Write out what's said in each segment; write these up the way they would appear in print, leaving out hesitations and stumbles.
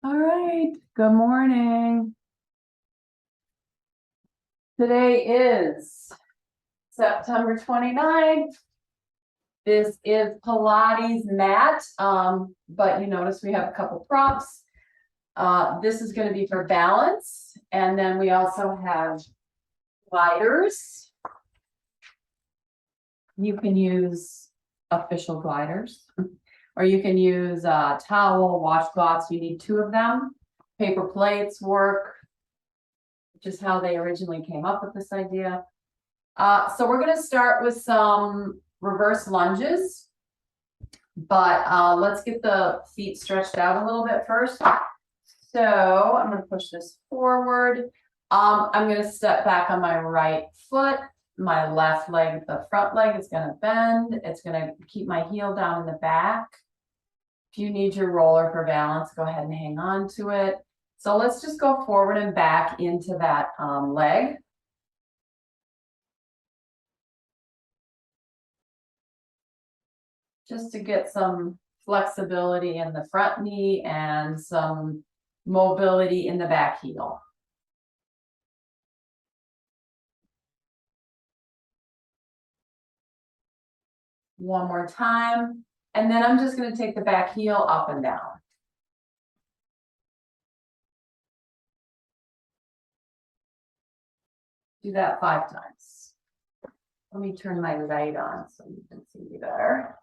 All right, good morning. Today is September 29th. This is Pilates mat, but you notice we have a couple props. This is going to be for balance, and then we also have gliders. You can use official gliders, or you can use towel, washcloths. You need 2 of them. Paper plates work, which is how they originally came up with this idea. So we're going to start with some reverse lunges, but let's get the feet stretched out a little bit first. So I'm going to push this forward. I'm going to step back on my right foot. My left leg, the front leg, is going to bend. It's going to keep my heel down in the back. If you need your roller for balance, go ahead and hang on to it. So let's just go forward and back into that leg. Just to get some flexibility in the front knee and some mobility in the back heel. One more time, and then I'm just going to take the back heel up and down. Do that 5 times. Let me turn my light on so you can see me better.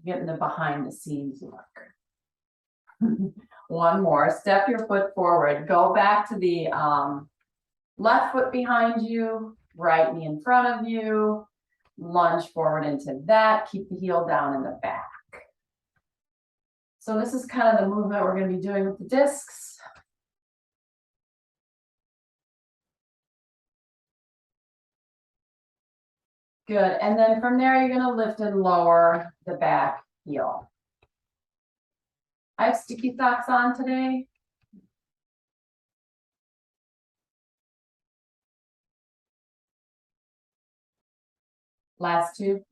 Getting the behind the scenes look. One more. Step your foot forward. Go back to the left foot behind you, right knee in front of you. Lunge forward into that. Keep the heel down in the back. So this is kind of the movement we're going to be doing with the discs. Good. And then from there, you're going to lift and lower the back heel. I have sticky socks on today. Last 2.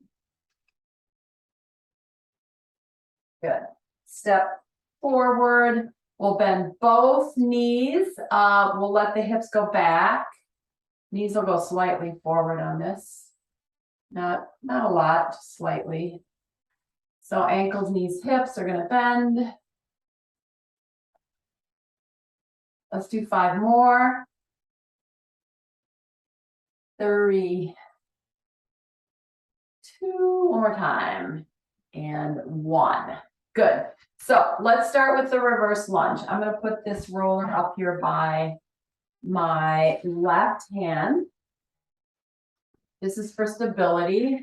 Good. Step forward. We'll bend both knees. We'll let the hips go back. Knees will go slightly forward on this. Not a lot, just slightly. So ankles, knees, hips are going to bend. Let's do 5 more. 3, 2, one more time, and 1. Good. So let's start with the reverse lunge. I'm going to put this roller up here by my left hand. This is for stability.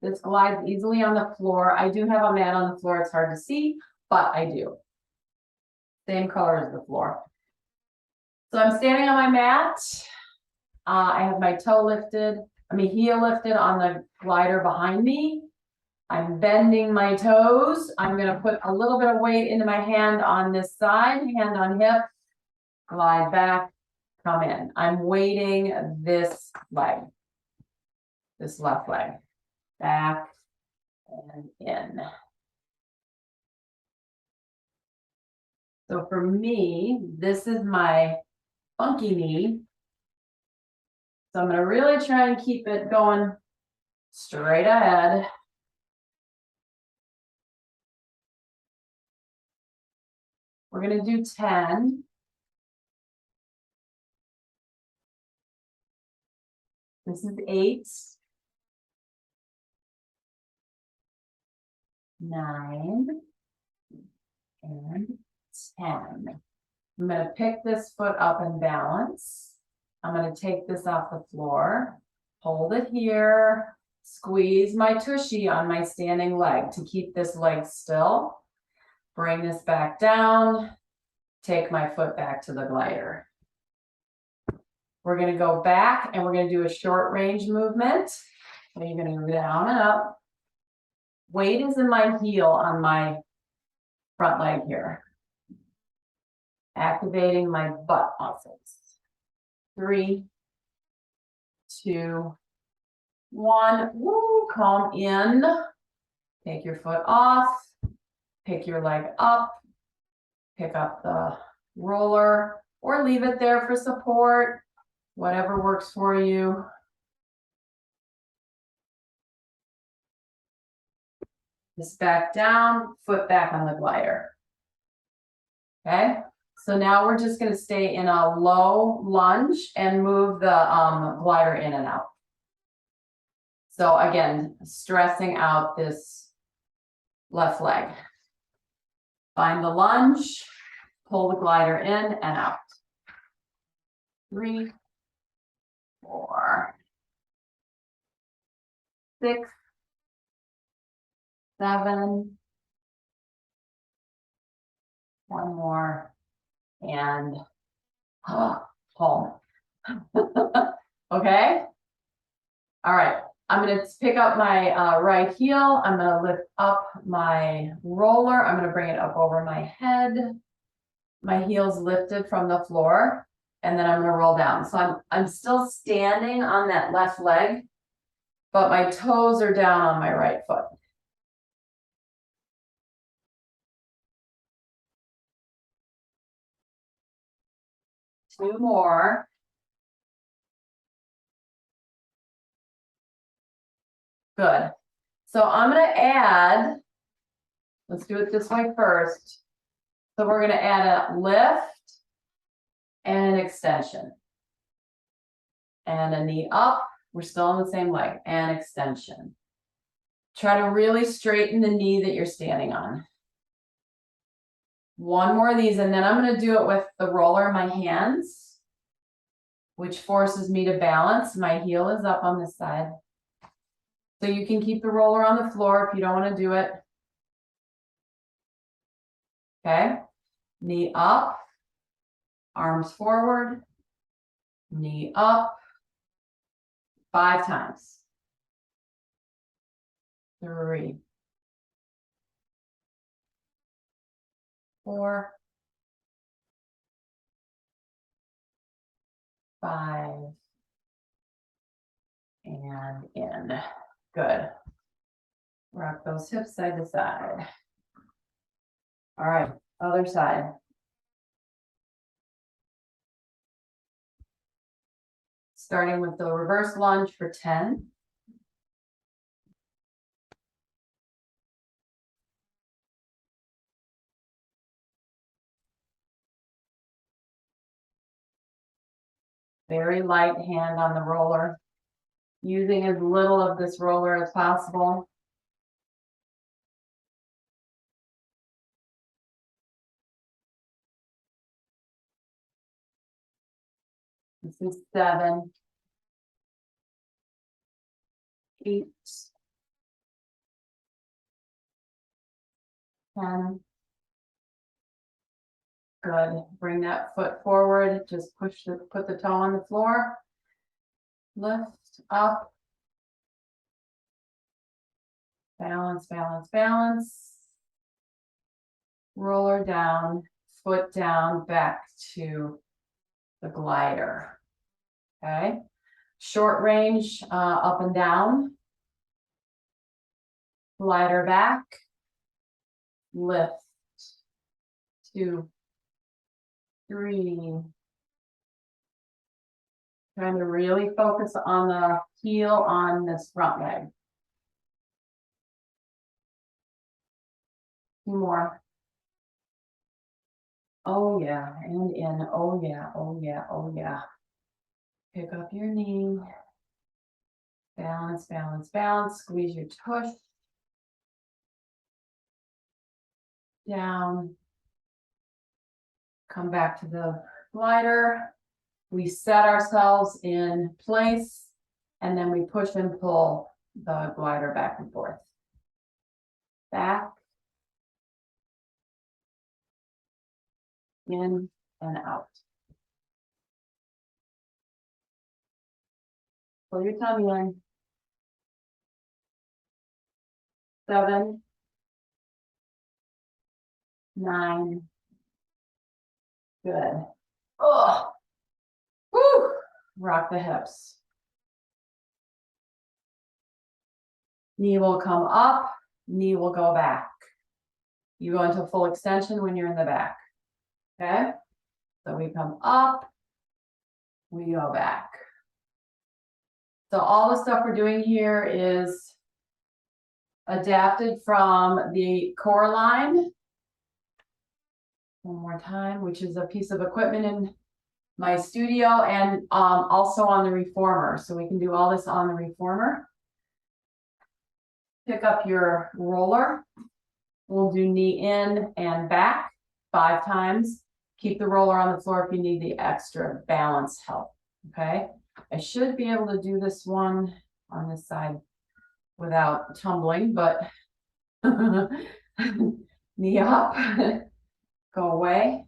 This glides easily on the floor. I do have a mat on the floor. It's hard to see, but I do. Same color as the floor. So I'm standing on my mat. I have my heel lifted on the glider behind me. I'm bending my toes. I'm going to put a little bit of weight into my hand on this side, hand on hip, glide back, come in. I'm weighting this leg, this left leg, back and in. So for me, this is my funky knee. So I'm going to really try and keep it going straight ahead. We're going to do 10. This is 8. 9. And 10. I'm going to pick this foot up and balance. I'm going to take this off the floor, hold it here, squeeze my tushy on my standing leg to keep this leg still. Bring this back down, take my foot back to the glider. We're going to go back and we're going to do a short range movement. So you're going to go down and up. Weight is in my heel on my front leg here. Activating my butt muscles. 3, 2, 1. Woo, calm in. Take your foot off, pick your leg up, pick up the roller, or leave it there for support, whatever works for you. Just back down, foot back on the glider. Okay, so now we're just going to stay in a low lunge and move the glider in and out. So again, stressing out this left leg. Find the lunge, pull the glider in and out. 3, 4, 6, 7. One more, and home. Okay. All right. I'm going to pick up my right heel. I'm going to lift up my roller. I'm going to bring it up over my head. My heel's lifted from the floor, and then I'm going to roll down. So I'm still standing on that left leg, but my toes are down on my right foot. Two more. Good. So I'm going to add, let's do it this way first. So we're going to add a lift and an extension. And a knee up. We're still on the same leg. And extension. Try to really straighten the knee that you're standing on. One more of these, and then I'm going to do it with the roller in my hands, which forces me to balance. My heel is up on this side. So you can keep the roller on the floor if you don't want to do it. Okay. Knee up, arms forward, knee up. 5 times. 3, 4, 5, and in. Good. Rock those hips side to side. All right, other side. Starting with the reverse lunge for 10. Very light hand on the roller. Using as little of this roller as possible. This is 7, 8, 10. Good. Bring that foot forward. Just put the toe on the floor. Lift up. Balance, balance, balance. Roller down, foot down, back to the glider. Okay. Short range, up and down. Glider back. Lift. 2, 3. Trying to really focus on the heel on this front leg. 2 more. Oh yeah, and in. Oh yeah, oh yeah, oh yeah. Pick up your knee. Balance, balance, balance. Squeeze your tush. Down. Come back to the glider. We set ourselves in place, and then we push and pull the glider back and forth. Back. In and out. Pull your tummy in. 7, 9. Good. Oh. Woo. Rock the hips. Knee will come up. knee will go back. You go into full extension when you're in the back. Okay? So we come up, we go back. So all the stuff we're doing here is adapted from the core line. One more time, which is a piece of equipment in my studio and also on the reformer. So we can do all this on the reformer. Pick up your roller. We'll do knee in and back 5 times. Keep the roller on the floor if you need the extra balance help. Okay. I should be able to do this one on this side without tumbling, but knee up, go away.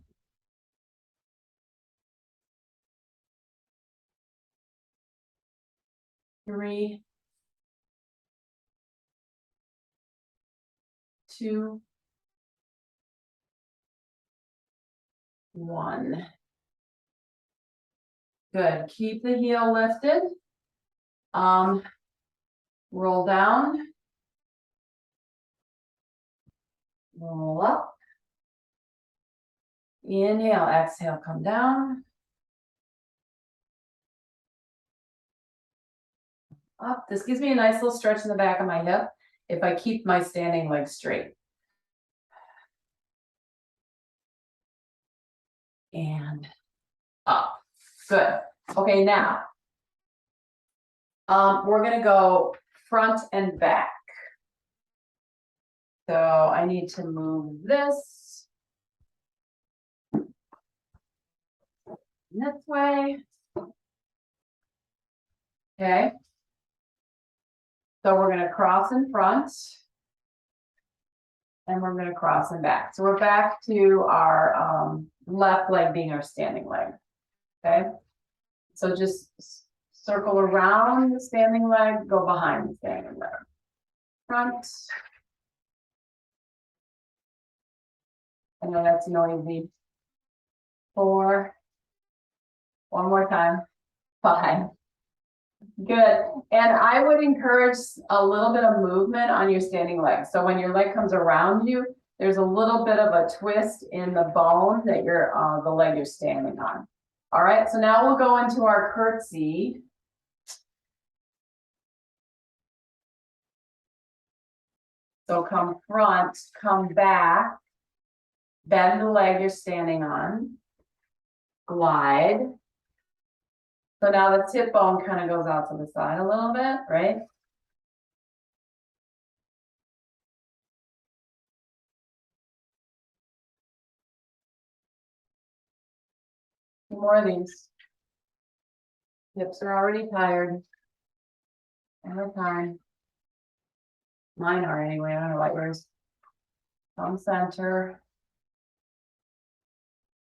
Three, 2, 1. Good. Keep the heel lifted. Roll down. Roll up. Inhale, exhale, come down. Up. This gives me a nice little stretch in the back of my hip if I keep my standing leg straight. And up. Good. Okay, now we're gonna go front and back. So I need to move this way. Okay. So we're gonna cross in front. And we're going to cross and back. So we're back to our left leg being our standing leg. Okay. So just circle around the standing leg, go behind the standing leg. Front. I know that's noisy. 4. One more time. 5. Good. And I would encourage a little bit of movement on your standing leg. So when your leg comes around you, there's a little bit of a twist in the bone that you're the leg you're standing on. All right, so now we'll go into our curtsy. So come front, come back, bend the leg you're standing on, glide. So now the tip bone kind of goes out to the side a little bit, right? Two more of these. Hips are already tired. One more time. Mine are anyway, I don't know what yours. From center.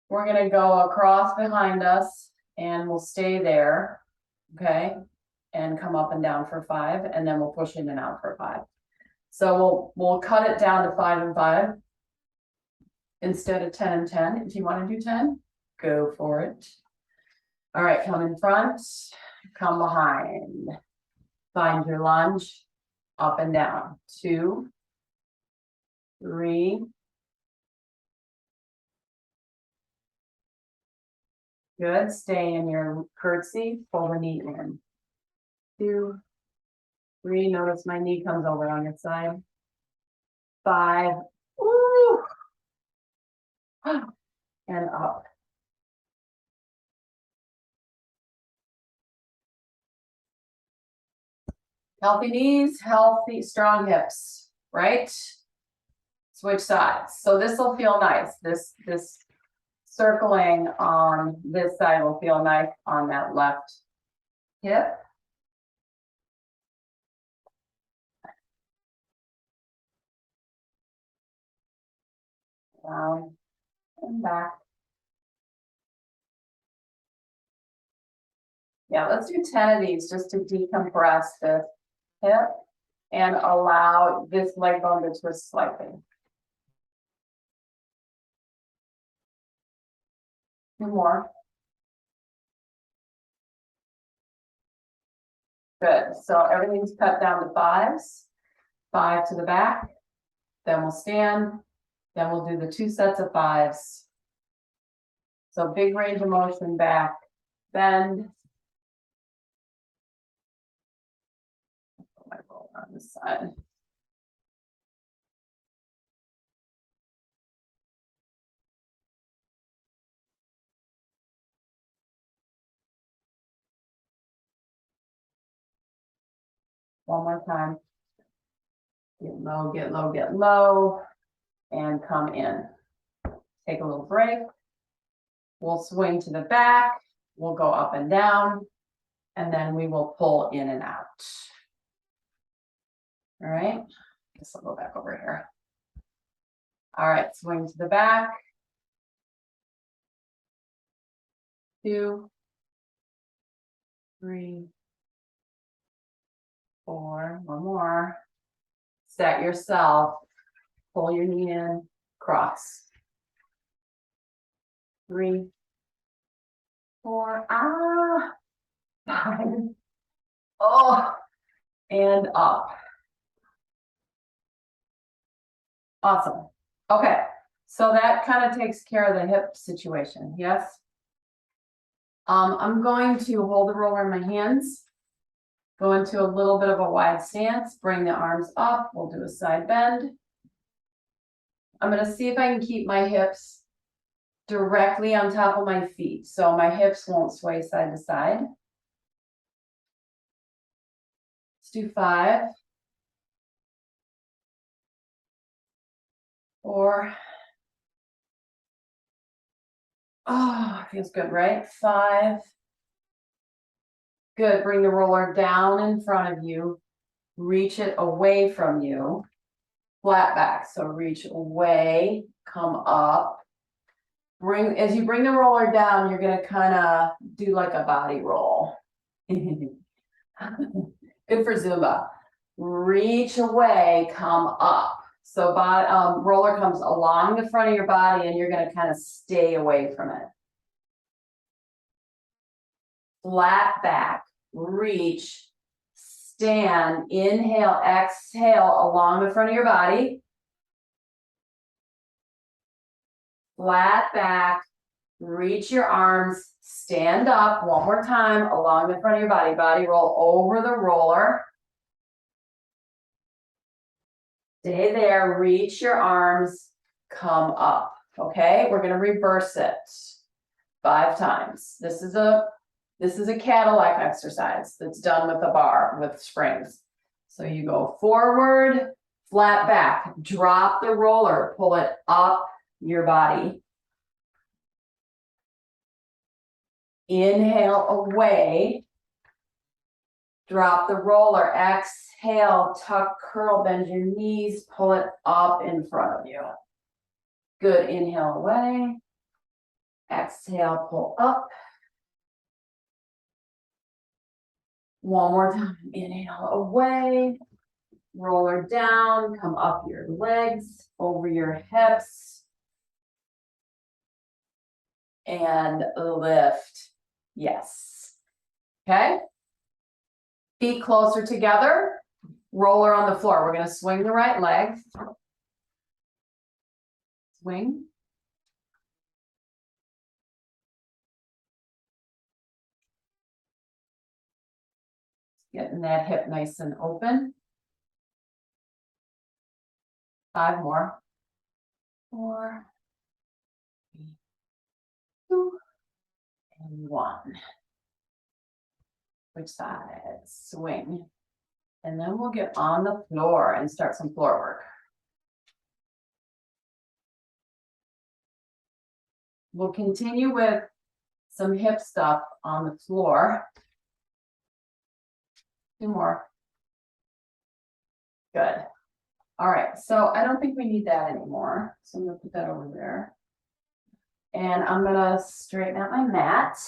We're gonna go across behind us and we'll stay there, okay? And come up and down for 5, and then we'll push in and out for 5. So we'll cut it down to 5 and 5 instead of 10 and 10. If you want to do 10, go for it. All right, come in front, come behind. Find your lunge, up and down. 2, 3. Good. Stay in your curtsy. Pull the knee in. 2, 3. Notice my knee comes over on its side. 5. Woo! And up. Healthy knees, healthy, strong hips, right? Switch sides. So this will feel nice. This circling on this side will feel nice on that left hip. Down and back. Yeah, let's do 10 of these just to decompress the hip and allow this leg bone to twist slightly. 2 more. Good. So everything's cut down to 5s. 5 to the back. then we'll stand, then we'll do the 2 sets of 5s. So big range of motion back, bend. Put my roller on this side. One more time. Get low, get low, get low, and come in. Take a little break. We'll swing to the back. We'll go up and down, and then we will pull in and out. All right. Guess I'll go back over here. All right, swing to the back. 2, 3, 4, one more. Set yourself, pull your knee in, cross. 3, 4, 5, oh, and up. Awesome. Okay, so that kind of takes care of the hip situation, yes? I'm going to hold the roller in my hands, go into a little bit of a wide stance, bring the arms up, we'll do a side bend. I'm gonna see if I can keep my hips directly on top of my feet, so my hips won't sway side to side. Let's do 5, 4. Oh, feels good, right? 5. Good, bring the roller down in front of you, reach it away from you, flat back, so reach away, come up. As you bring the roller down, you're gonna kind of do like a body roll. Good for Zumba. Reach away, come up. So roller comes along the front of your body and you're gonna kind of stay away from it. Flat back, reach, stand, inhale, exhale along the front of your body. Flat back, reach your arms, stand up one more time along the front of your body. Body roll over the roller. Stay there, reach your arms, come up. Okay, we're gonna reverse it 5 times. This is a Cadillac exercise that's done with a bar with springs. So you go forward, flat back, drop the roller, pull it up your body. Inhale away, drop the roller, exhale, tuck, curl, bend your knees, pull it up in front of you. Good, inhale away, exhale, pull up. One more time, inhale away, roller down, come up your legs, over your hips, and lift. Yes. Okay. Feet closer together, roller on the floor. We're going to swing the right leg. Swing. Getting that hip nice and open. 5 more. 4, 3, 2, and 1. Which side? Swing. And then we'll get on the floor and start some floor work. We'll continue with some hip stuff on the floor. 2 more. Good. All right, so I don't think we need that anymore. So I'm gonna put that over there. And I'm gonna straighten out my mat.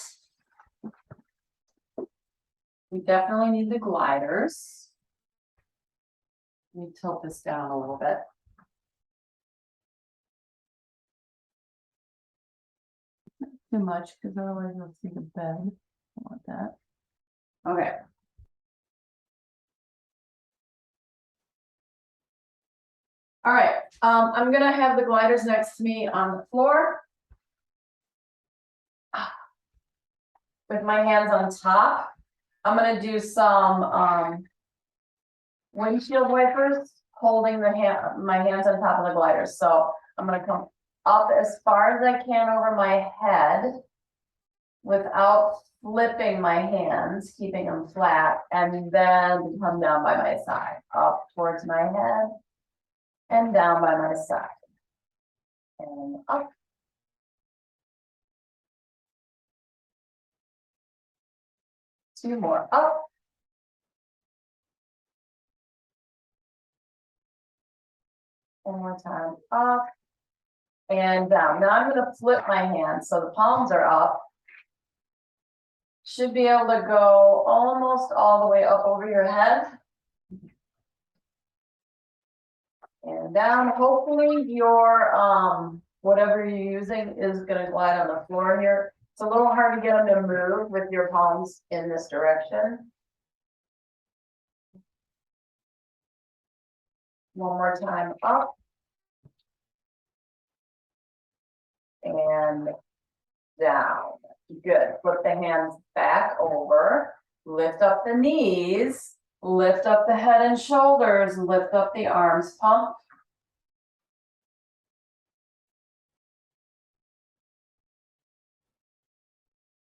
We definitely need the gliders. Let me tilt this down a little bit. Not too much, because otherwise you'll see the bed. I want that. Okay. All right, I'm gonna have the gliders next to me on the floor. With my hands on top. I'm gonna do some windshield wipers, holding my hands on top of the gliders. So I'm gonna come up as far as I can over my head without flipping my hands, keeping them flat, and then come down by my side, up towards my head and down by my side. And up. Two more up. One more time up and down. Now I'm going to flip my hands so the palms are up. Should be able to go almost all the way up over your head. And down. Hopefully your whatever you're using is going to glide on the floor here. It's a little hard to get them to move with your palms in this direction. One more time up. And down. Good. Flip the hands back over. Lift up the knees. Lift up the head and shoulders. Lift up the arms. Pump.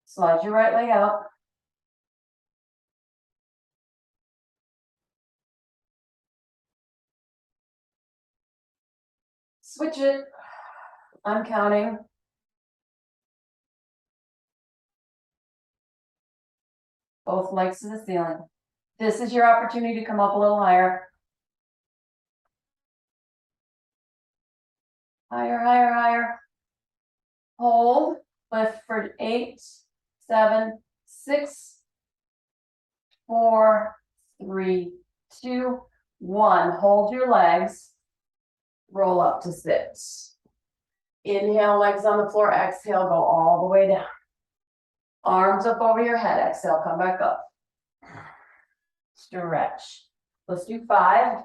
Slide your right leg out. Switch it. I'm counting. Both legs to the ceiling. This is your opportunity to come up a little higher. Higher, higher, higher. Hold. Lift for 8, 7, 6, 4, 3, 2, 1. Hold your legs. Roll up to sit. Inhale, legs on the floor. Exhale, go all the way down. Arms up over your head. Exhale, come back up. Stretch. Let's do 5.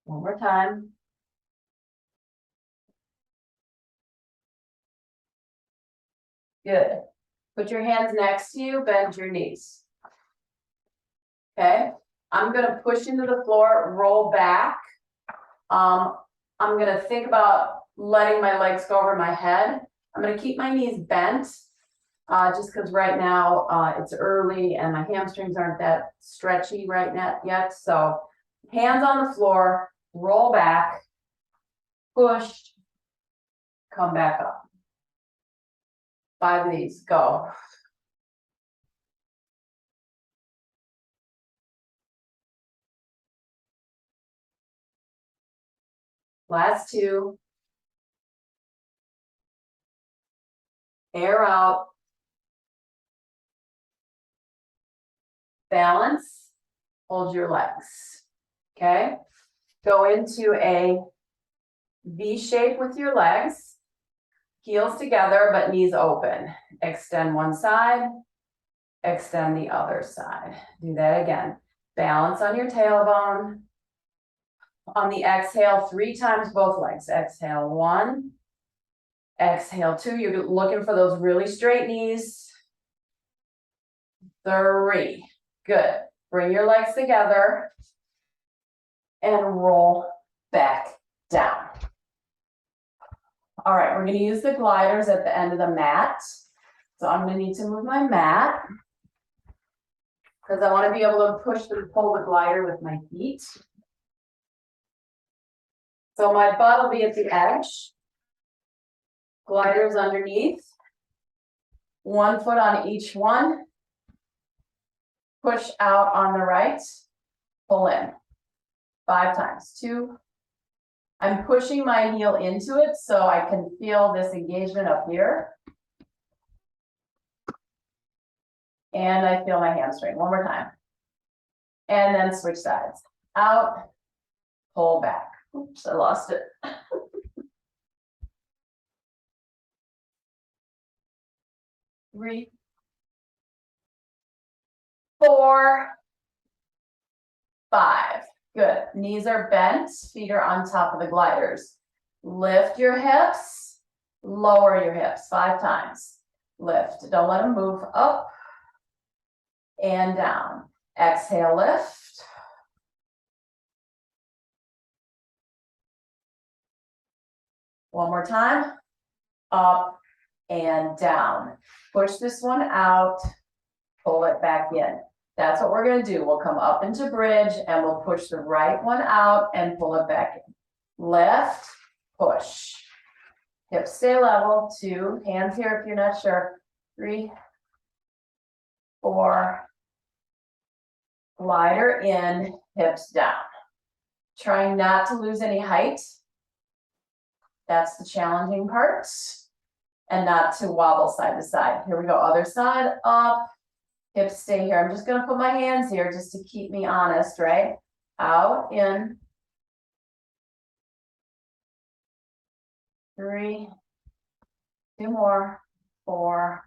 One more time. Good. Put your hands next to you, bend your knees. Okay. I'm going to push into the floor, roll back. I'm going to think about letting my legs go over my head. I'm going to keep my knees bent, just because right now it's early and my hamstrings aren't that stretchy right now yet. So hands on the floor, roll back, push, come back up. 5 of these, go. Last 2. Air out. Balance. Hold your legs. Okay. Go into a V shape with your legs. Heels together, but knees open. Extend one side. Extend the other side. Do that again. Balance on your tailbone. On the exhale, 3 times both legs. Exhale, 1. Exhale, 2. You're looking for those really straight knees. 3. Good. Bring your legs together and roll back down. All right, we're going to use the gliders at the end of the mat. So I'm going to need to move my mat because I want to be able to push and pull the glider with my feet. So my butt will be at the edge. Gliders underneath. 1 foot on each one. Push out on the right. Pull in. 5 times. 2. I'm pushing my heel into it so I can feel this engagement up here. And I feel my hamstring. 1 more time. And then switch sides. Out. Pull back. Oops, I lost it. 3, 4, 5. Good. Knees are bent, feet are on top of the gliders. Lift your hips, lower your hips 5 times. Lift. Don't let them move. Up and down. Exhale, lift. One more time. Up and down. Push this one out. Pull it back in. That's what we're going to do. We'll come up into bridge and we'll push the right one out and pull it back in. Lift, push. Hips stay level. 2, hands here if you're not sure. 3, 4, glider in, hips down. Trying not to lose any height. That's the challenging part. And not to wobble side to side. Here we go, other side, up. Hips stay here. I'm just going to put my hands here just to keep me honest, right? Out, in. 3, 2 more, 4,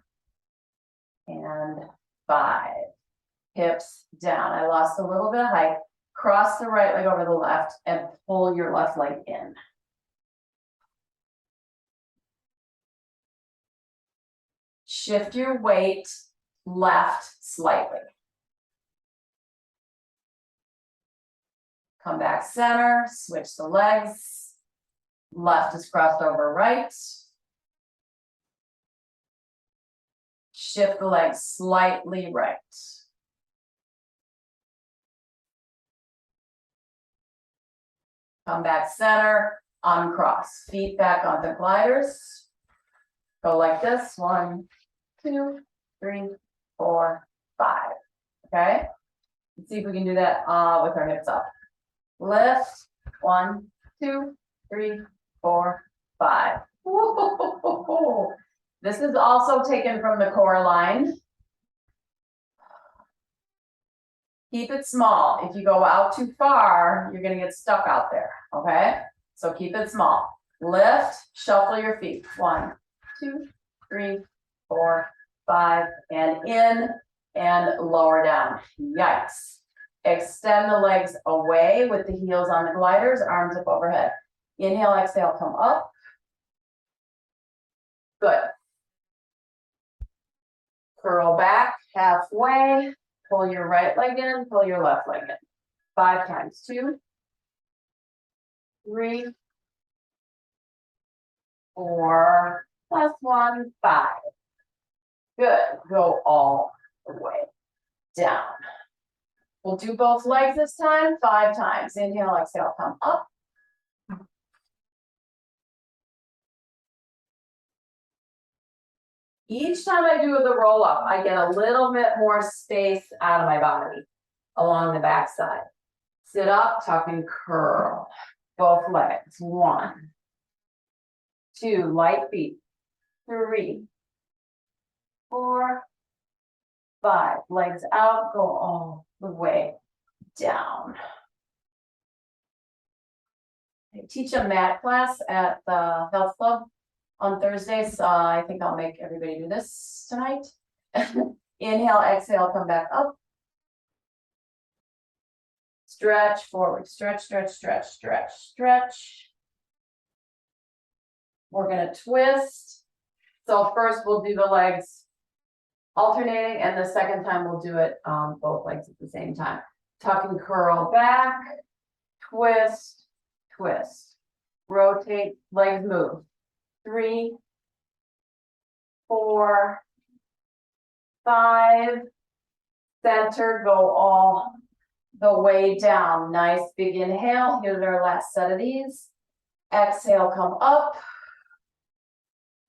and 5. Hips down. I lost a little bit of height. Cross the right leg over the left and pull your left leg in. Shift your weight left slightly. Come back center, switch the legs. Left is crossed over right. Shift the legs slightly right. Come back center, uncross. Feet back on the gliders. Go like this. 1, 2, 3, 4, 5. Okay? Let's see if we can do that with our hips up. Lift. 1, 2, 3, 4, 5. Woo-hoo-hoo-hoo-hoo. This is also taken from the core line. Keep it small. If you go out too far, you're going to get stuck out there. Okay? So keep it small. Lift, shuffle your feet. 1, 2, 3, 4, 5, and in and lower down. Yikes. Extend the legs away with the heels on the gliders, arms up overhead. Inhale, exhale, come up. Good. Curl back halfway. Pull your right leg in, pull your left leg in. 5 times. 2, 3, 4, plus 1, 5. Good. Go all the way down. We'll do both legs this time, 5 times. Inhale, exhale, come up. Each time I do the roll up, I get a little bit more space out of my body along the back side. Sit up, tuck and curl. Both legs. 1, 2, light feet. 3, 4, 5. Legs out, go all the way down. I teach a mat class at the health club on Thursdays. I think I'll make everybody do this tonight. Inhale, exhale, come back up. Stretch forward, stretch, stretch, stretch, stretch, stretch. We're gonna twist. So first we'll do the legs alternating, and the second time we'll do it both legs at the same time. Tuck and curl back, twist, twist. Rotate, legs move. 3, 4, 5. Center, go all the way down. Nice big inhale. Here's our last set of these. Exhale, come up.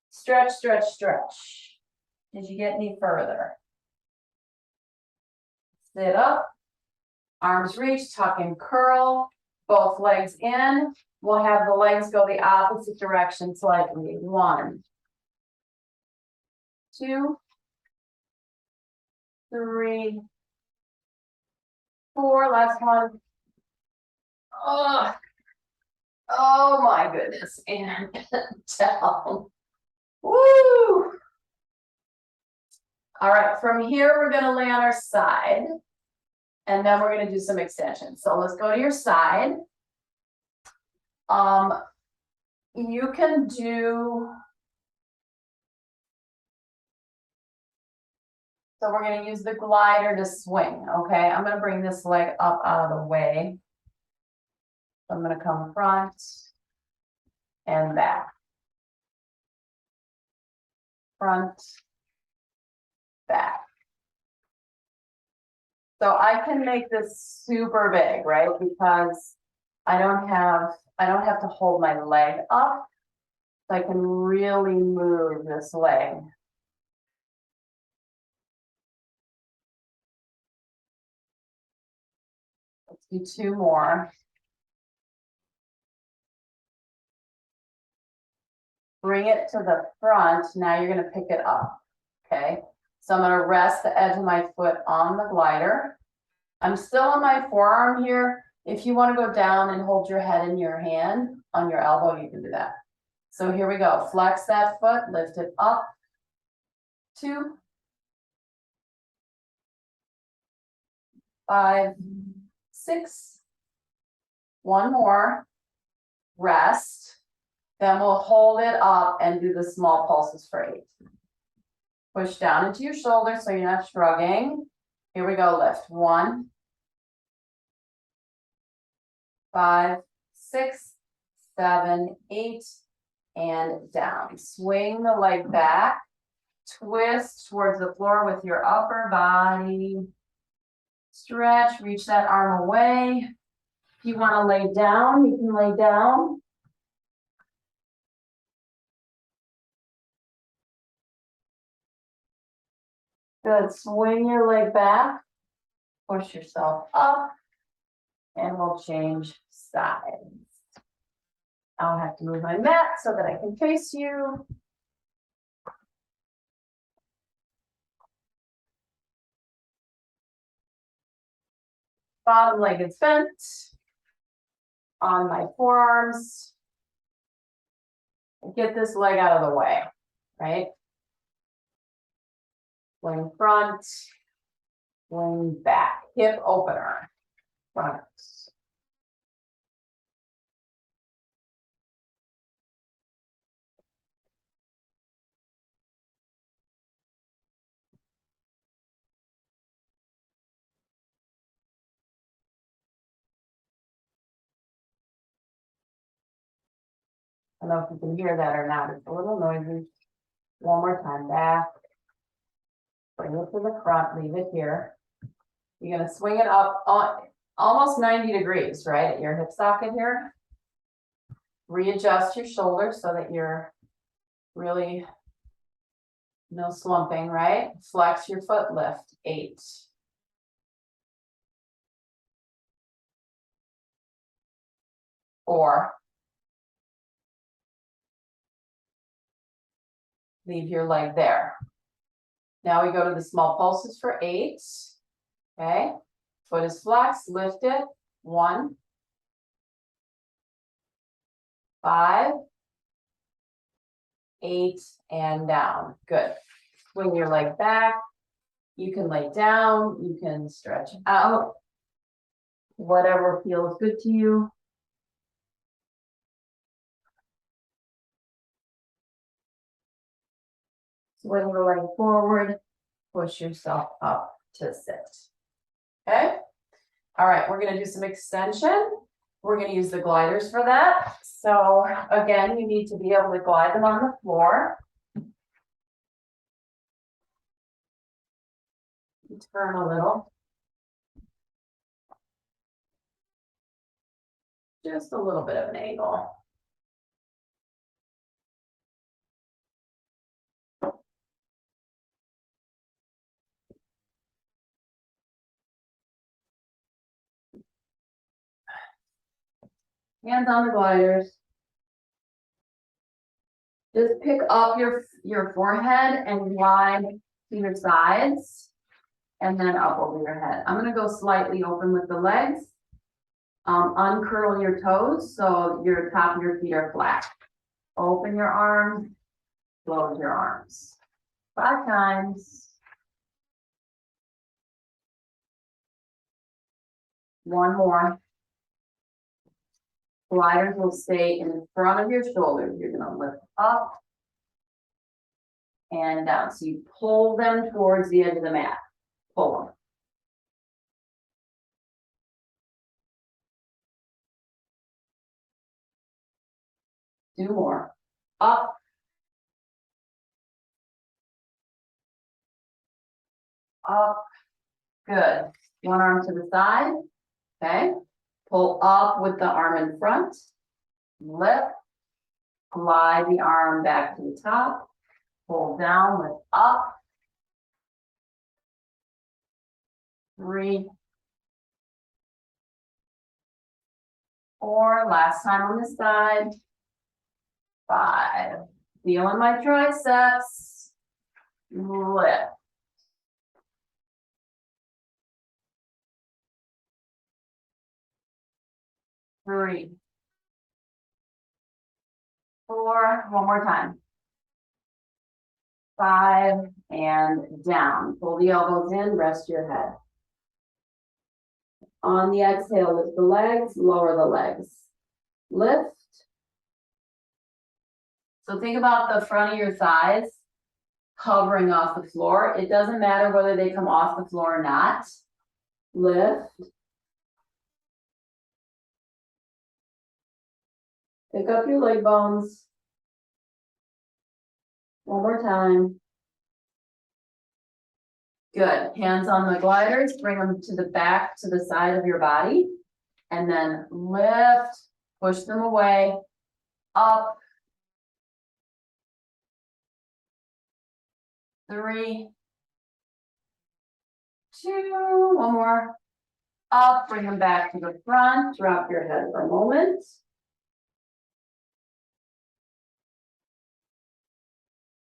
Stretch, stretch, stretch. Did you get any further? Sit up. Arms reach, tuck and curl. Both legs in. We'll have the legs go the opposite direction slightly. 1, 2, 3, 4. Last one. Oh my goodness. And down. Woo! All right, from here, we're gonna lay on our side. And then we're gonna do some extensions. So let's go to your side. You can do. So we're gonna use the glider to swing, okay? I'm gonna bring this leg up out of the way. I'm gonna come front and back. Front, back. So I can make this super big, right? Because I don't have to hold my leg up. So I can really move this leg. Let's do 2 more. Bring it to the front. Now you're gonna pick it up, okay? So I'm gonna rest the edge of my foot on the glider. I'm still on my forearm here. If you wanna go down and hold your head in your hand on your elbow, you can do that. So here we go. Flex that foot, lift it up. 2, 5, 6. 1 more. Rest. Then we'll hold it up and do the small pulses for 8. Push down into your shoulder so you're not shrugging. Here we go, lift. 1, 5, 6, 7, 8, and down. Swing the leg back. Twist towards the floor with your upper body. Stretch, reach that arm away. If you want to lay down, you can lay down. Good, swing your leg back. Push yourself up. And we'll change sides. I'll have to move my mat so that I can face you. Bottom leg is bent on my forearms. Get this leg out of the way, right? Swing front, swing back, hip opener, front. I don't know if you can hear that or not. It's a little noisy. One more time, back. Bring it to the front, leave it here. You're gonna swing it up on almost 90 degrees, right, at your hip socket here. Readjust your shoulders so that you're really no slumping, right? Flex your foot, lift. 8. 4. Leave your leg there. Now we go to the small pulses for 8. Okay. Foot is flexed, lift it. 1, 5, 8, and down. Good. Swing your leg back. You can lay down. You can stretch out. Whatever feels good to you. Swing the leg forward. Push yourself up to sit. Okay. All right. We're going to do some extension. We're going to use the gliders for that. So again, you need to be able to glide them on the floor. Turn a little. Just a little bit of an angle. Hands on the gliders. Just pick up your forehead and glide to your sides and then up over your head. I'm going to go slightly open with the legs. Uncurl your toes so your top of your feet are flat. Open your arms, close your arms. 5 times. One more. Sliders will stay in front of your shoulders. You're gonna lift up and down. So you pull them towards the edge of the mat. Pull them. Two more. Up. Up. Good. One arm to the side. Okay. Pull up with the arm in front. Lift. Glide the arm back to the top. Pull down, lift up. 3, 4. Last time on this side. 5. Feeling my triceps. Lift. 3, 4. One more time. 5 and down. Pull the elbows in, rest your head. On the exhale, lift the legs, lower the legs. Lift. So think about the front of your thighs hovering off the floor. It doesn't matter whether they come off the floor or not. Lift. Pick up your leg bones. One more time. Good. Hands on the gliders. Bring them to the back, to the side of your body. And then lift. Push them away. Up. 3, 2. One more. Up. Bring them back to the front. Drop your head for a moment.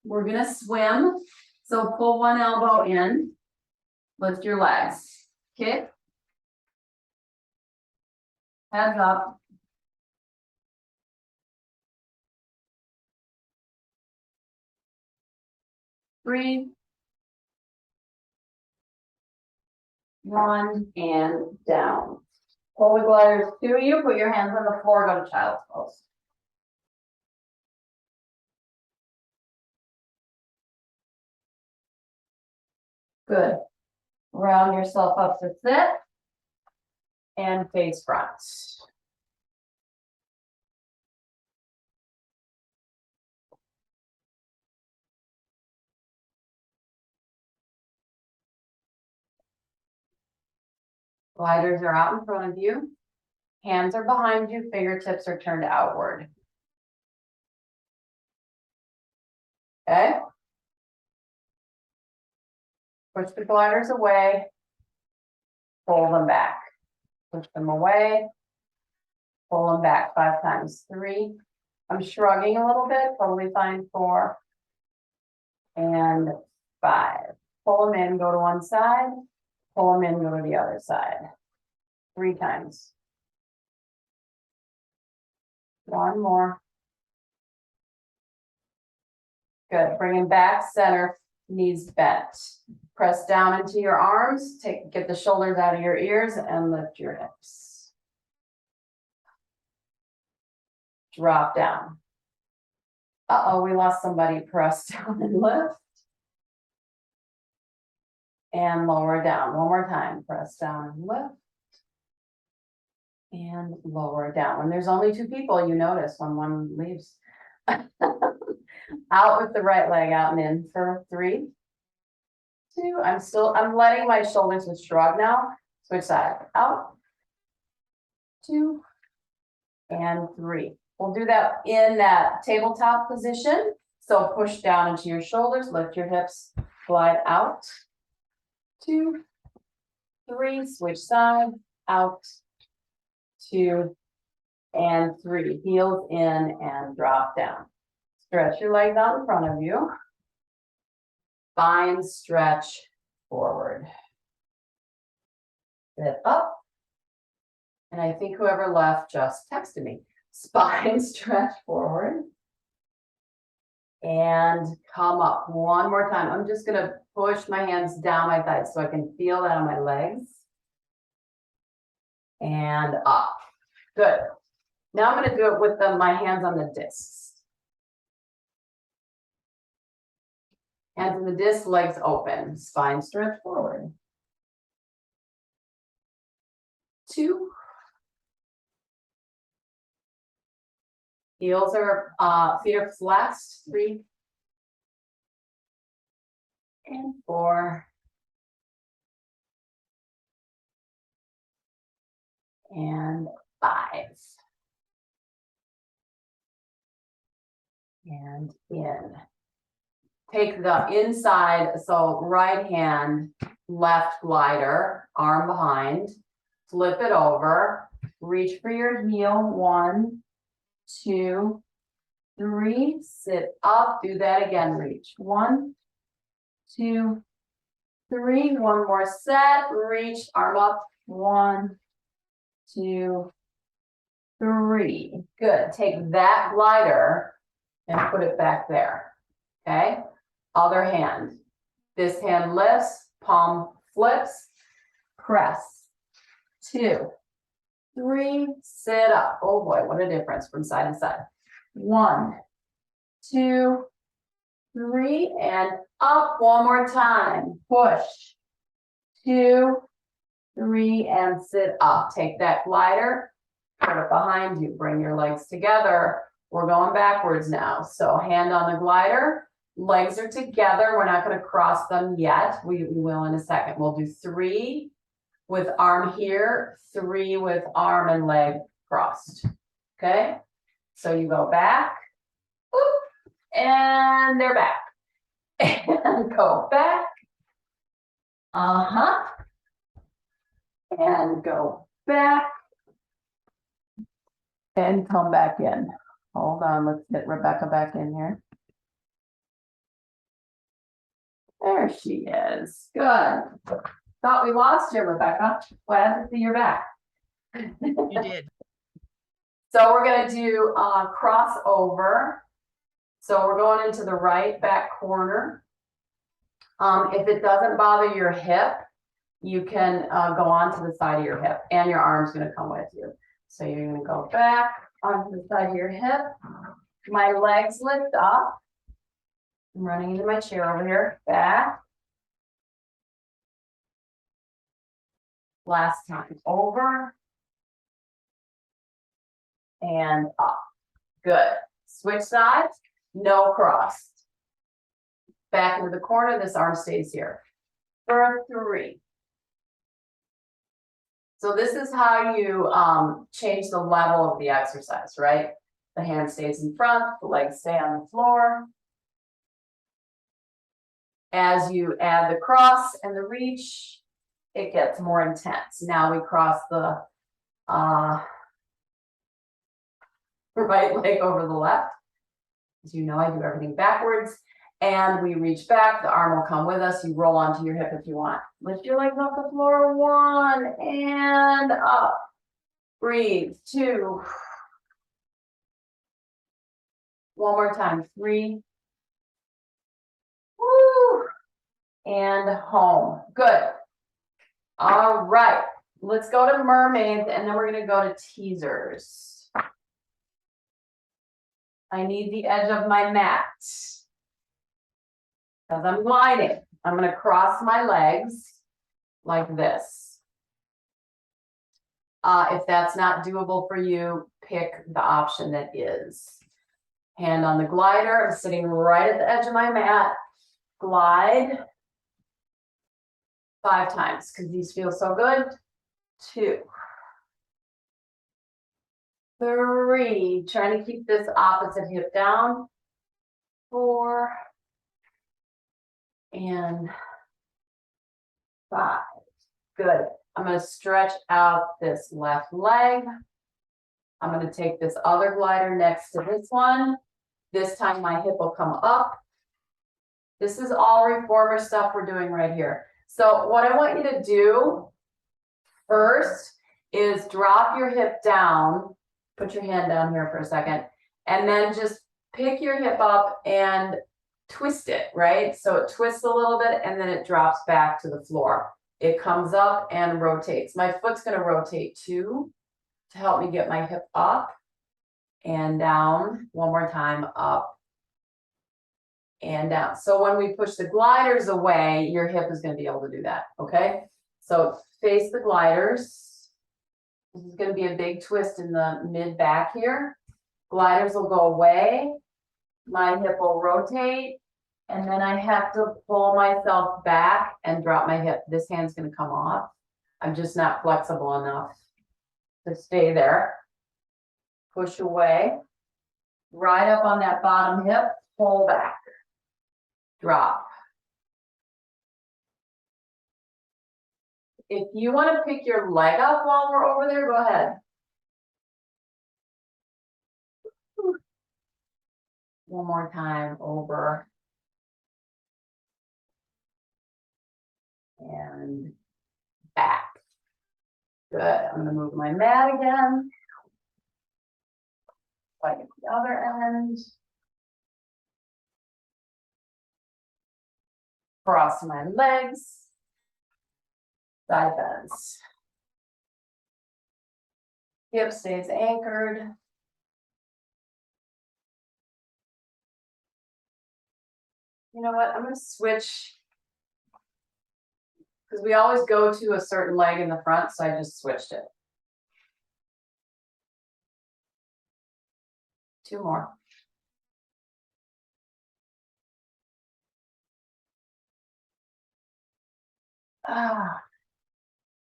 We're gonna swim. So pull one elbow in, lift your legs, kick, heads up. Breathe. 1 and down. Pull the gliders to you, put your hands on the floor, go to child's pose. Good. Round yourself up to sit and face front. Gliders are out in front of you. Hands are behind you, fingertips are turned outward. Okay. Push the gliders away. Pull them back. Push them away. Pull them back 5 times. 3. I'm shrugging a little bit, totally fine. 4 and 5. Pull them in, go to one side. Pull them in, go to the other side. 3 times. 1 more. Good. Bring them back, center, knees bent. Press down into your arms. Get the shoulders out of your ears and lift your hips. Drop down. Uh-oh, we lost somebody. Press down and lift. And lower down. One more time. Press down and lift. And lower down. When there's only 2 people, you notice when one leaves. Out with the right leg out and in for 3, 2. I'm letting my shoulders shrug now. Switch side. Out. 2 and 3. We'll do that in that tabletop position. So push down into your shoulders, lift your hips, glide out. 2, 3. Switch side. Out. 2 and 3. Heels in and drop down. Stretch your legs out in front of you. Spine stretch forward. Sit up. And I think whoever left just texted me. Spine stretch forward. And come up one more time. I'm just going to push my hands down my thighs so I can feel that on my legs. and up. Good. Now I'm going to do it with my hands on the discs. Hands on the disc, legs open, spine stretch forward. 2. Heels are, feet are flexed. 3. And 4. And 5. And in. Take the inside, so right hand, left glider, arm behind, flip it over, reach for your heel, 1, 2, 3, sit up, do that again, reach, 1, 2, 3, one more set, reach, arm up, 1, 2, 3, good, take that glider and put it back there, okay? Other hand, this hand lifts, palm flips, press, 2, 3, sit up. Oh boy, what a difference from side to side. 1, 2, 3, and up one more time. Push, 2, 3, and sit up. Take that glider, put it behind you, bring your legs together. We're going backwards now. So hand on the glider, legs are together. We're not going to cross them yet. We will in a second. We'll do 3 with arm here, 3 with arm and leg crossed. Okay, so you go back, whoop, and they're back, and go back, and go back, and come back in. Hold on, let's get Rebecca back in here. There she is. Good. Thought we lost you, Rebecca. Glad to see you're back. You did. So we're going to do crossover. So we're going into the right back corner. If it doesn't bother your hip, you can go on to the side of your hip, and your arm's going to come with you. So you're going to go back onto the side of your hip. My legs lift up. I'm running into my chair over here. Back. Last time. Over. And up. Good. Switch sides. No cross. Back into the corner. This arm stays here. For 3. So this is how you change the level of the exercise, right? The hand stays in front, the legs stay on the floor. As you add the cross and the reach, it gets more intense. Now we cross the right leg over the left. As you know, I do everything backwards. And we reach back, the arm will come with us. You roll onto your hip if you want. Lift your legs off the floor, 1, and up. Breathe, 2. One more time, 3. Woo! And home. Good. All right. Let's go to mermaids, and then we're going to go to teasers. I need the edge of my mat. Because I'm gliding, I'm going to cross my legs like this. If that's not doable for you, pick the option that is. Hand on the glider, I'm sitting right at the edge of my mat. Glide 5 times because these feel so good. 2, 3, trying to keep this opposite hip down. 4. And 5. Good. I'm going to stretch out this left leg. I'm going to take this other glider next to this one. This time my hip will come up. This is all reformer stuff we're doing right here. So what I want you to do first is drop your hip down. Put your hand down here for a second. And then just pick your hip up and twist it, right? So it twists a little bit and then it drops back to the floor. it comes up and rotates. My foot's gonna rotate too to help me get my hip up and down. One more time, up and down. So when we push the gliders away, your hip is gonna be able to do that, okay? So face the gliders. This is gonna be a big twist in the mid back here. Gliders will go away. My hip will rotate. And then I have to pull myself back and drop my hip. This hand's gonna come off. I'm just not flexible enough to stay there. Push away. Right up on that bottom hip, pull back. Drop. If you want to pick your leg up while we're over there, go ahead. One more time, over. And back. Good. I'm going to move my mat again. Like at the other end. Cross my legs. Side bends. Hip stays anchored. You know what? I'm going to switch. Because we always go to a certain leg in the front, so I just switched it. 2 more.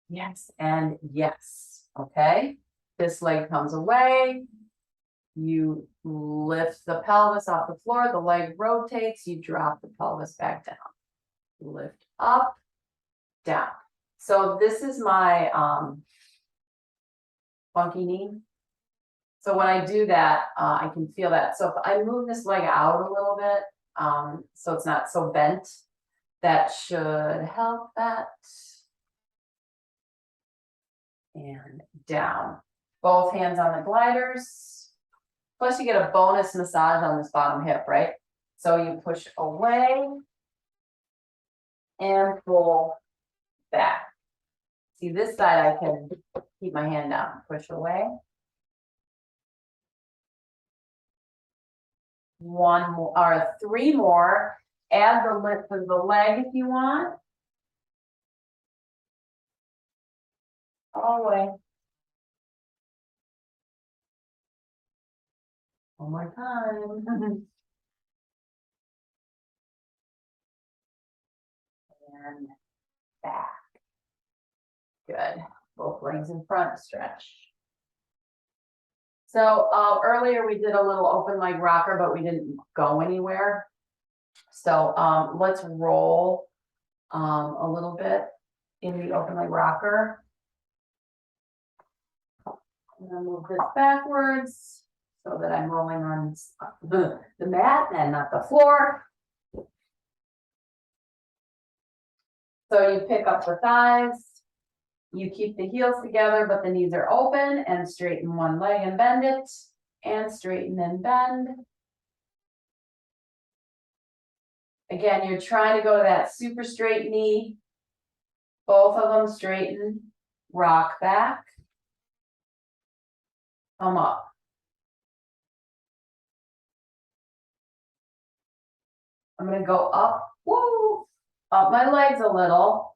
Yes, and yes, okay? This leg comes away. You lift the pelvis off the floor, the leg rotates, you drop the pelvis back down. Lift up, down. So this is my funky knee. So when I do that, I can feel that. So if I move this leg out a little bit, so it's not so bent, that should help that. And down. Both hands on the gliders. Plus you get a bonus massage on this bottom hip, right? So you push away and pull back. See, this side I can keep my hand down, push away. 1 more, or 3 more. Add the lift of the leg if you want. All the way. One more time. And back. Good. Both legs in front, stretch. So earlier we did a little open leg rocker, but we didn't go anywhere. So let's roll a little bit in the open leg rocker. I'm gonna move this backwards so that I'm rolling on the mat and not the floor. So you pick up the thighs. You keep the heels together, but the knees are open, and straighten one leg and bend it, and straighten and bend. Again, you're trying to go to that super straight knee. Both of them straighten, rock back, come up. I'm gonna go up, woo, up my legs a little.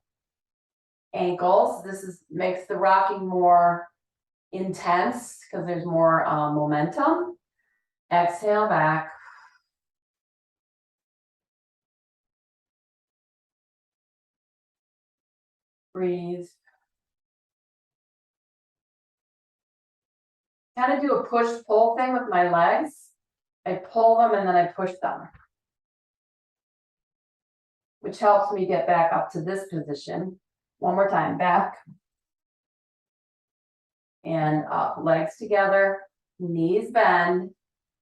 Ankles, this makes the rocking more intense because there's more momentum. Exhale back. Breathe. Kind of do a push-pull thing with my legs. I pull them and then I push them, which helps me get back up to this position. One more time, back and up, legs together, knees bend,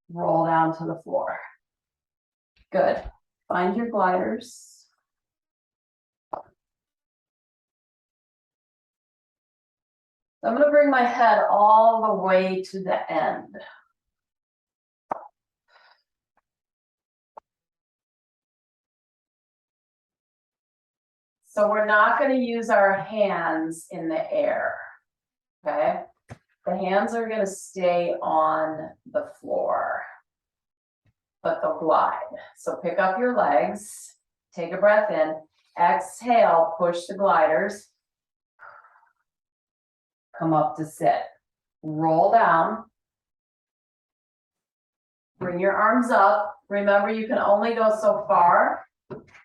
roll down to the floor. Good. Find your gliders. I'm going to bring my head all the way to the end. So we're not gonna use our hands in the air, okay? The hands are gonna stay on the floor, but they'll glide. So pick up your legs, take a breath in, exhale, push the gliders. Come up to sit, roll down. Bring your arms up. Remember, you can only go so far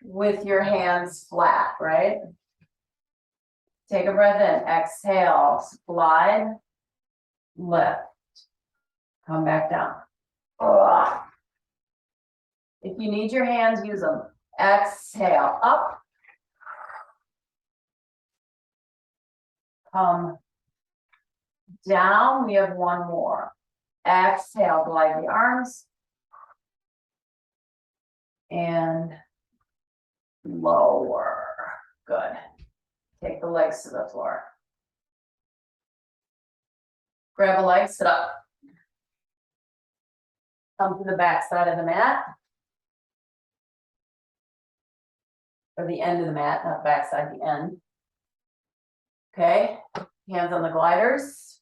with your hands flat, right? Take a breath in, exhale, slide, lift, come back down. Ugh. If you need your hands, use them. Exhale, up. Come down, we have one more. Exhale, glide the arms. And lower, good. Take the legs to the floor. Grab a leg, sit up. Come to the back side of the mat. Or the end of the mat, not back side, the end. Okay, hands on the gliders.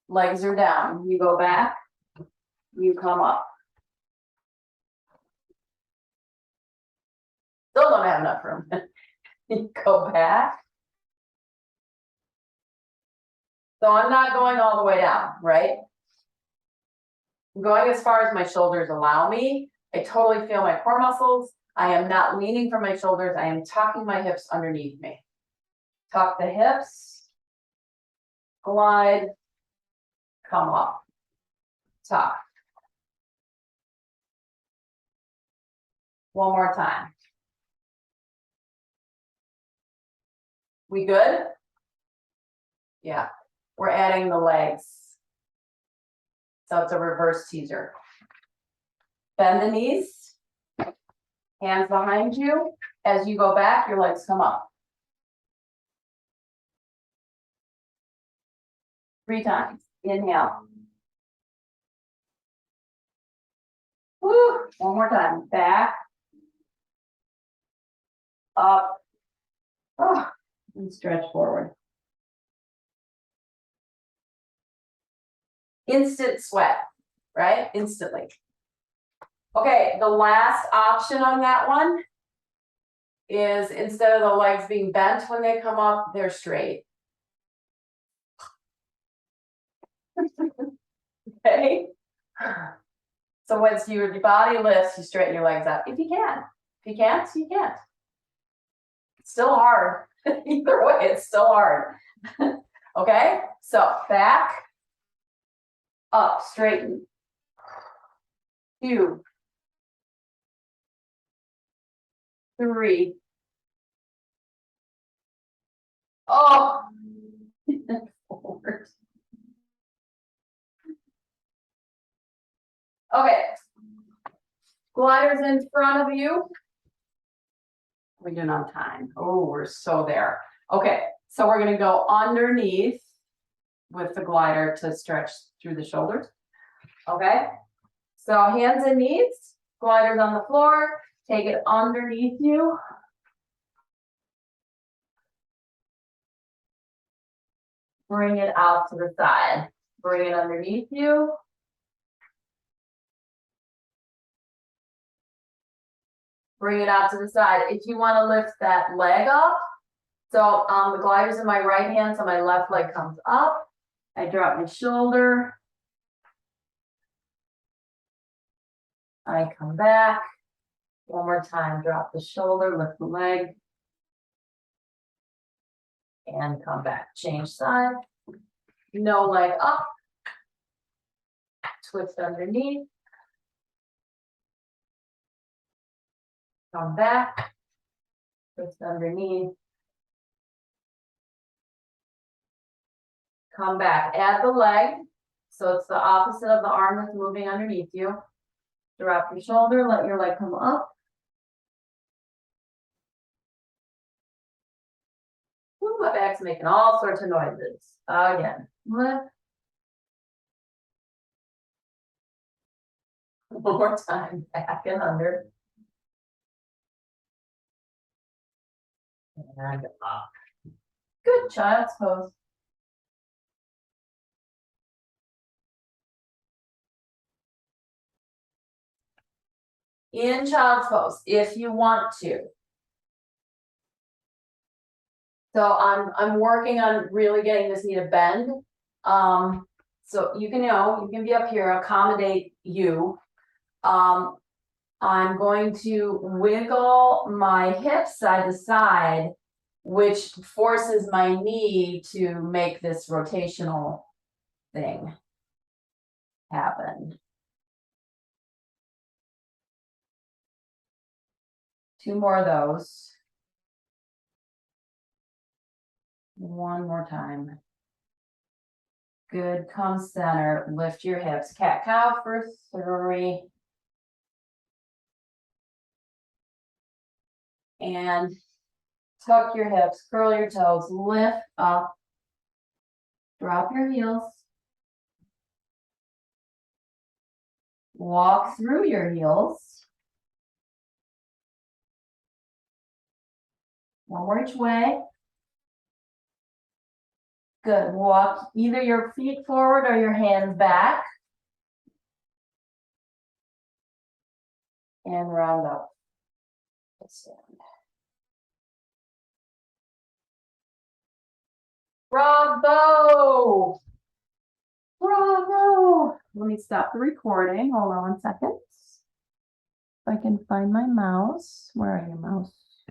Legs are down. You go back, you come up. Still don't have enough room. You go back. So I'm not going all the way down, right? I'm going as far as my shoulders allow me. I totally feel my core muscles. I am not leaning from my shoulders. I am tucking my hips underneath me. Tuck the hips. Glide. Come up. Tuck. One more time. We good? Yeah. We're adding the legs. So it's a reverse teaser. Bend the knees. Hands behind you. As you go back, your legs come up. 3 times. Inhale. Woo. One more time. Back. Up. Oh, and stretch forward. Instant sweat, right? Instantly. Okay, the last option on that one is instead of the legs being bent when they come up, they're straight. Okay. So once your body lifts, you straighten your legs up. If you can. If you can't, you can't. It's still hard. Either way, it's still hard. Okay, so back, up, straighten. 2, 3. Oh, forward. Okay, gliders in front of you. We're doing on time. Oh, we're so there. Okay, so we're gonna go underneath with the glider to stretch through the shoulders. Okay, so hands and knees, gliders on the floor, take it underneath you. Bring it out to the side. Bring it underneath you. Bring it out to the side. If you want to lift that leg up, so the glider's in my right hand, so my left leg comes up. I drop my shoulder. I come back. One more time, drop the shoulder, lift the leg. And come back, change side. No leg up. Twist underneath. Come back. Twist underneath. Come back, add the leg. So it's the opposite of the arm that's moving underneath you. Drop your shoulder, let your leg come up. Ooh, my back's making all sorts of noises. Again, lift. One more time, back and under. And up. Good, child's pose. In child's pose, if you want to. So I'm working on really getting this knee to bend. So you can be up here, accommodate you. I'm going to wiggle my hips side to side, which forces my knee to make this rotational thing happen. 2 more of those. 1 more time. Good, come center, lift your hips. Cat cow for 3. And tuck your hips, curl your toes, lift up. Drop your heels. Walk through your heels. 1 more each way. Good. Walk either your feet forward or your hands back. And round up. Stand. Bravo! Bravo! Let me stop the recording. Hold on 1 second. If I can find my mouse. Where are you, mouse?